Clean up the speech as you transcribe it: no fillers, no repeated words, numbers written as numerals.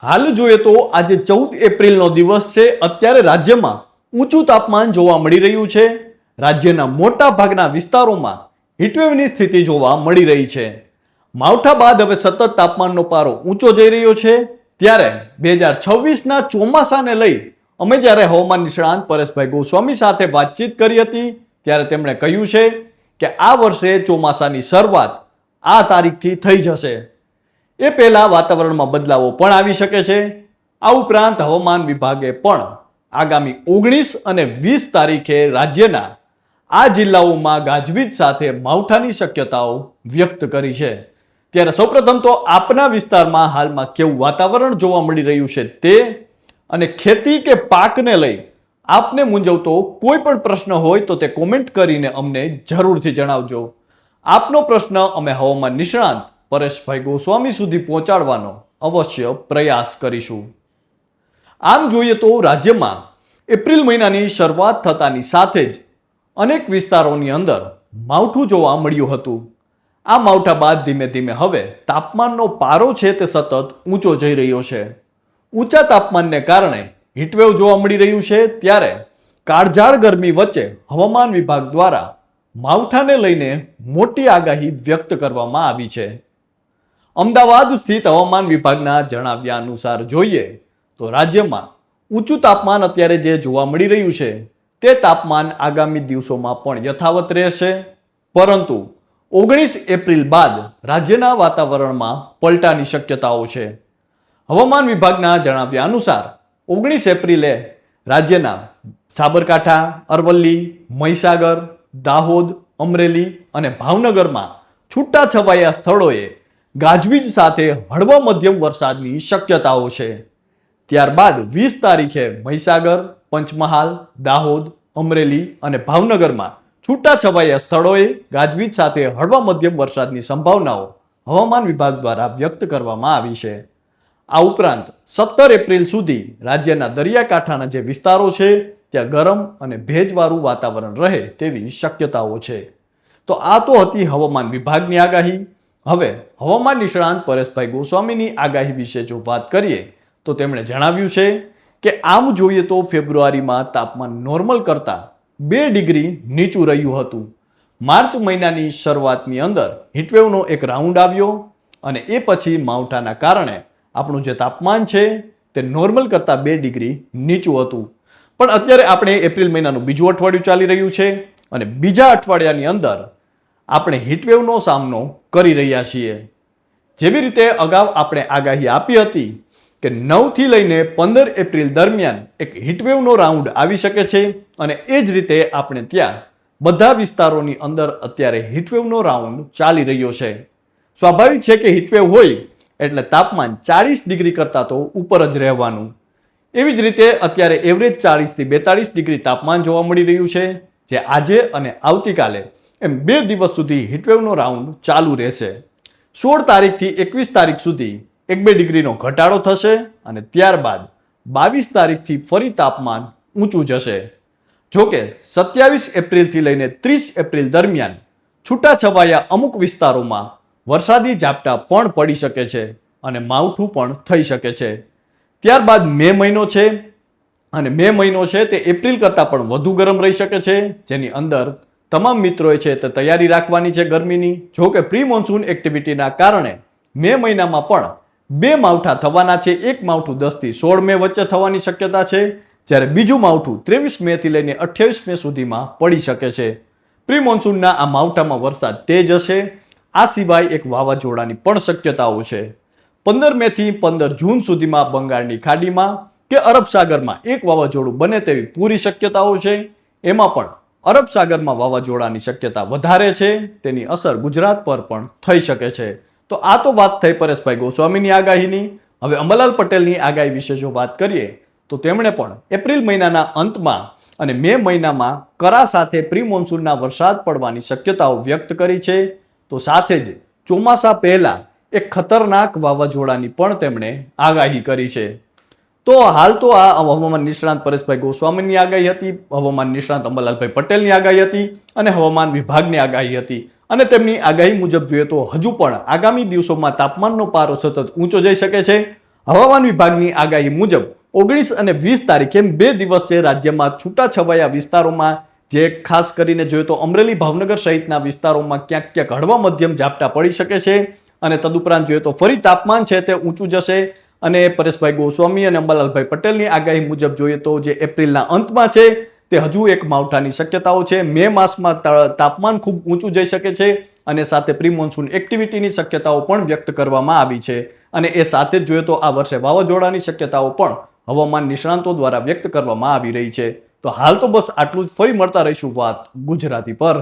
હાલ જોઈએ તો આજે 14 એપ્રિલનો દિવસ છે. અત્યારે રાજ્યમાં ઊંચું તાપમાન જોવા મળી રહ્યું છે. રાજ્યના મોટા ભાગના વિસ્તારોમાં હીટવેવની સ્થિતિ જોવા મળી રહી છે. માવઠા બાદ હવે સતત તાપમાનનો પારો ઊંચો જઈ રહ્યો છે. ત્યારે 2026ના ચોમાસાને લઈ અમે જ્યારે હવામાન નિષ્ણાંત પરેશભાઈ ગોસ્વામી સાથે વાતચીત કરી હતી ત્યારે તેમણે કહ્યું છે કે આ વર્ષે ચોમાસાની શરૂઆત આ તારીખથી થઈ જશે. એ પહેલા વાતાવરણમાં બદલાવો પણ આવી શકે છે. આ ઉપરાંત હવામાન વિભાગે પણ આગામી 19 અને 20 તારીખે રાજ્યના આ જિલ્લાઓમાં ગાજવીજ સાથે માવઠાની શક્યતાઓ વ્યક્ત કરી છે. ત્યારે સૌપ્રથમ તો આપના વિસ્તારમાં હાલમાં કેવું વાતાવરણ જોવા મળી રહ્યું છે તે અને ખેતી કે પાકને લઈ આપને મૂંઝવતો કોઈ પણ પ્રશ્ન હોય તો તે કોમેન્ટ કરીને અમને જરૂરથી જણાવજો. આપનો પ્રશ્ન અમે હવામાન નિષ્ણાંત પરેશભાઈ ગોસ્વામી સુધી પહોંચાડવાનો અવશ્ય પ્રયાસ કરીશું. આમ જોઈએ તો રાજ્યમાં એપ્રિલ મહિનાની શરૂઆત થતાની સાથે જ અનેક વિસ્તારોની અંદર માવઠું જોવા મળ્યું હતું. આ માવઠા બાદ ધીમે ધીમે હવે તાપમાનનો પારો છે તે સતત ઊંચો જઈ રહ્યો છે. ઊંચા તાપમાનને કારણે હીટવેવ જોવા મળી રહ્યું છે. ત્યારે કાળઝાળ ગરમી વચ્ચે હવામાન વિભાગ દ્વારા માવઠાને લઈને મોટી આગાહી વ્યક્ત કરવામાં આવી છે. અમદાવાદ સ્થિત હવામાન વિભાગના જણાવ્યા અનુસાર જોઈએ તો રાજ્યમાં ઊંચું તાપમાન અત્યારે જે જોવા મળી રહ્યું છે તે તાપમાન આગામી દિવસોમાં પણ યથાવત રહેશે. પરંતુ 19 એપ્રિલ બાદ રાજ્યના વાતાવરણમાં પલટાની શક્યતાઓ છે. હવામાન વિભાગના જણાવ્યા અનુસાર 19 એપ્રિલે રાજ્યના સાબરકાંઠા, અરવલ્લી, મહીસાગર, દાહોદ, અમરેલી અને ભાવનગરમાં છૂટાછવાયા સ્થળોએ ગાજવીજ સાથે હળવા મધ્યમ વરસાદની શક્યતાઓ છે. ત્યારબાદ 20 તારીખે મહીસાગર, પંચમહાલ, દાહોદ, અમરેલી અને ભાવનગરમાં છૂટાછવાયા સ્થળોએ ગાજવીજ સાથે હળવા મધ્યમ વરસાદની સંભાવનાઓ હવામાન વિભાગ દ્વારા વ્યક્ત કરવામાં આવી છે. આ ઉપરાંત 17 એપ્રિલ સુધી રાજ્યના દરિયાકાંઠાના જે વિસ્તારો છે ત્યાં ગરમ અને ભેજવાળું વાતાવરણ રહે તેવી શક્યતાઓ છે. તો આ તો હતી હવામાન વિભાગની આગાહી. હવે હવામાન નિષ્ણાંત પરેશભાઈ ગોસ્વામીની આગાહી વિશે જો વાત કરીએ તો તેમણે જણાવ્યું છે કે આમ જોઈએ તો ફેબ્રુઆરીમાં તાપમાન નોર્મલ કરતાં 2 ડિગ્રી નીચું રહ્યું હતું. માર્ચ મહિનાની શરૂઆતની અંદર હીટવેવનો એક રાઉન્ડ આવ્યો અને એ પછી માવઠાના કારણે આપણું જે તાપમાન છે તે નોર્મલ કરતાં 2 ડિગ્રી નીચું હતું. પણ અત્યારે આપણે એપ્રિલ મહિનાનું બીજું અઠવાડિયું ચાલી રહ્યું છે અને બીજા અઠવાડિયાની અંદર આપણે હીટવેવનો સામનો કરી રહ્યા છીએ. જેવી રીતે અગાઉ આપણે આગાહી આપી હતી કે 9 થી લઈને 15 એપ્રિલ દરમિયાન એક હીટવેવનો રાઉન્ડ આવી શકે છે અને એ જ રીતે આપણે ત્યાં બધા વિસ્તારોની અંદર અત્યારે હીટવેવનો રાઉન્ડ ચાલી રહ્યો છે. સ્વાભાવિક છે કે હીટવેવ હોય એટલે તાપમાન 40 ડિગ્રી કરતાં તો ઉપર જ રહેવાનું. એવી જ રીતે અત્યારે એવરેજ 40 થી 42 ડિગ્રી તાપમાન જોવા મળી રહ્યું છે, જે આજે અને આવતીકાલે એમ 2 દિવસ સુધી હીટવેવનો રાઉન્ડ ચાલુ રહેશે. 16 તારીખથી 21 તારીખ સુધી 1-2 ડિગ્રીનો ઘટાડો થશે અને ત્યારબાદ 22 તારીખથી ફરી તાપમાન ઊંચું જશે. જોકે 27 એપ્રિલથી લઈને 30 એપ્રિલ દરમિયાન છૂટાછવાયા અમુક વિસ્તારોમાં વરસાદી ઝાપટા પણ પડી શકે છે અને માવઠું પણ થઈ શકે છે. ત્યારબાદ મે મહિનો છે અને મે મહિનો છે તે એપ્રિલ કરતાં પણ વધુ ગરમ રહી શકે છે, જેની અંદર તમામ મિત્રોએ છે તે તૈયારી રાખવાની છે ગરમીની. જો કે પ્રી મોન્સૂન એક્ટિવિટીના કારણે મે મહિનામાં પણ 2 માવઠા થવાના છે. એક માવઠું 10 થી 16 મે વચ્ચે થવાની શક્યતા છે, જ્યારે બીજું માવઠું 23 મે થી લઈને 28 મે સુધીમાં પડી શકે છે. પ્રી મોન્સૂનના આ માવઠામાં વરસાદ તેજ હશે. આ સિવાય એક વાવાઝોડાની પણ શક્યતાઓ છે. 15 મે થી 15 જૂન સુધીમાં બંગાળની ખાડીમાં કે અરબ સાગરમાં એક વાવાઝોડું બને તેવી પૂરી શક્યતાઓ છે. એમાં પણ અરબ સાગરમાં વાવાઝોડાની શક્યતા વધારે છે. તેની અસર ગુજરાત પર પણ થઈ શકે છે. તો આ તો વાત થઈ પરેશભાઈ ગોસ્વામીની આગાહીની. હવે અંબાલાલ પટેલની આગાહી વિશે જો વાત કરીએ તો તેમણે પણ એપ્રિલ મહિનાના અંતમાં અને મે મહિનામાં કરા સાથે પ્રી મોન્સૂનના વરસાદ પડવાની શક્યતાઓ વ્યક્ત કરી છે. તો સાથે જ ચોમાસા પહેલા એક ખતરનાક વાવાઝોડાની પણ તેમણે આગાહી કરી છે. તો હાલ તો આ હવામાન નિષ્ણાંત પરેશભાઈ ગોસ્વામીની આગાહી હતી, હવામાન નિષ્ણાંત અંબાલાલભાઈ પટેલની આગાહી હતી અને હવામાન વિભાગની આગાહી હતી. અને તેમની આગાહી મુજબ જોઈએ તો હજુ પણ આગામી દિવસોમાં તાપમાનનો પારો સતત ઊંચો જઈ શકે છે. હવામાન વિભાગની આગાહી મુજબ 19 અને 20 તારીખે 2 દિવસ છે રાજ્યમાં છૂટાછવાયા વિસ્તારોમાં, જે ખાસ કરીને જોઈએ તો અમરેલી, ભાવનગર સહિતના વિસ્તારોમાં ક્યાંક ક્યાંક હળવા મધ્યમ ઝાપટા પડી શકે છે. અને તદુપરાંત જોઈએ તો ફરી તાપમાન છે તે ઊંચું જશે. અને પરેશભાઈ ગોસ્વામી અને અંબાલાલભાઈ પટેલની આગાહી મુજબ જોઈએ તો જે એપ્રિલના અંતમાં છે તે હજુ એક માવઠાની શક્યતાઓ છે. મે માસમાં તાપમાન ખૂબ ઊંચું જઈ શકે છે અને સાથે પ્રી મોન્સૂન એક્ટિવિટીની શક્યતાઓ પણ વ્યક્ત કરવામાં આવી છે. અને એ સાથે જ જોઈએ તો આ વર્ષે વાવાઝોડાની શક્યતાઓ પણ હવામાન નિષ્ણાંતો દ્વારા વ્યક્ત કરવામાં આવી રહી છે. તો હાલ તો બસ આટલું જ. ફરી મળતા રહીશું વાત ગુજરાતી પર.